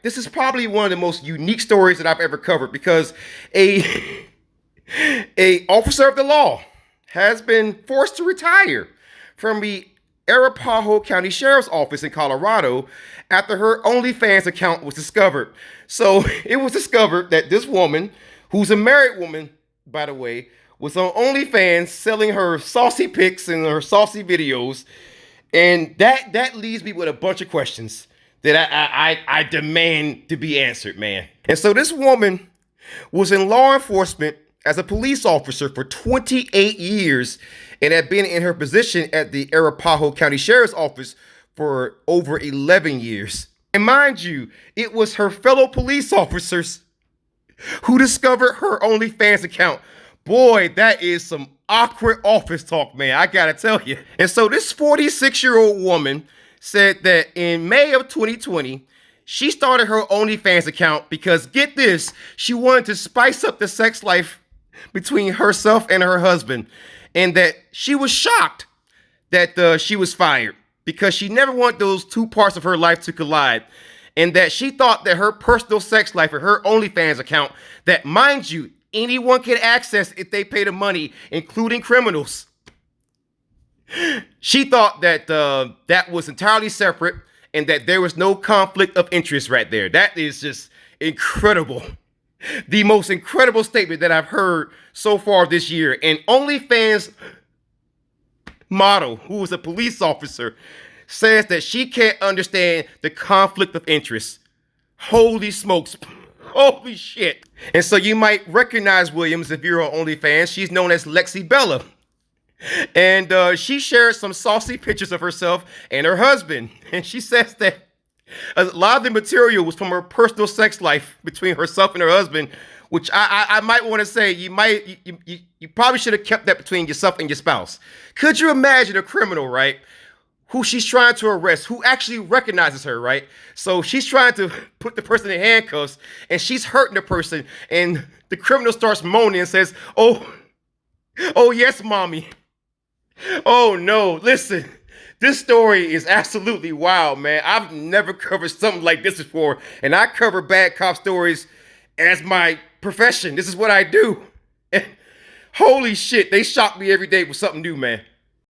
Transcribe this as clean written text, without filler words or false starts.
This is probably one of the most unique stories that I've ever covered because a a officer of the law has been forced to retire from the Arapahoe County Sheriff's Office in Colorado after her OnlyFans account was discovered. So it was discovered that this woman, who's a married woman, by the way, was on OnlyFans selling her saucy pics and her saucy videos. And that leaves me with a bunch of questions that I demand to be answered, man. And so this woman was in law enforcement as a police officer for 28 years and had been in her position at the Arapahoe County Sheriff's Office for over 11 years. And mind you, it was her fellow police officers who discovered her OnlyFans account. Boy, that is some awkward office talk, man. I gotta tell you. And so this 46-year-old woman said that in May of 2020, she started her OnlyFans account because, get this, she wanted to spice up the sex life between herself and her husband, and that she was shocked that she was fired because she never wanted those two parts of her life to collide, and that she thought that her personal sex life and her OnlyFans account, that, mind you, anyone can access if they pay the money, including criminals. She thought that that was entirely separate and that there was no conflict of interest right there. That is just incredible. The most incredible statement that I've heard so far this year. And OnlyFans model, who is a police officer, says that she can't understand the conflict of interest. Holy smokes. Holy shit. And so you might recognize Williams if you're on OnlyFans. She's known as Lexi Bella. And she shared some saucy pictures of herself and her husband. And she says that a lot of the material was from her personal sex life between herself and her husband, which I might want to say you probably should have kept that between yourself and your spouse. Could you imagine a criminal, right, who she's trying to arrest, who actually recognizes her, right? So she's trying to put the person in handcuffs, and she's hurting the person, and the criminal starts moaning and says, "Oh yes, mommy. Oh no, listen." This story is absolutely wild, man. I've never covered something like this before, and I cover bad cop stories as my profession. This is what I do. And holy shit, they shock me every day with something new, man.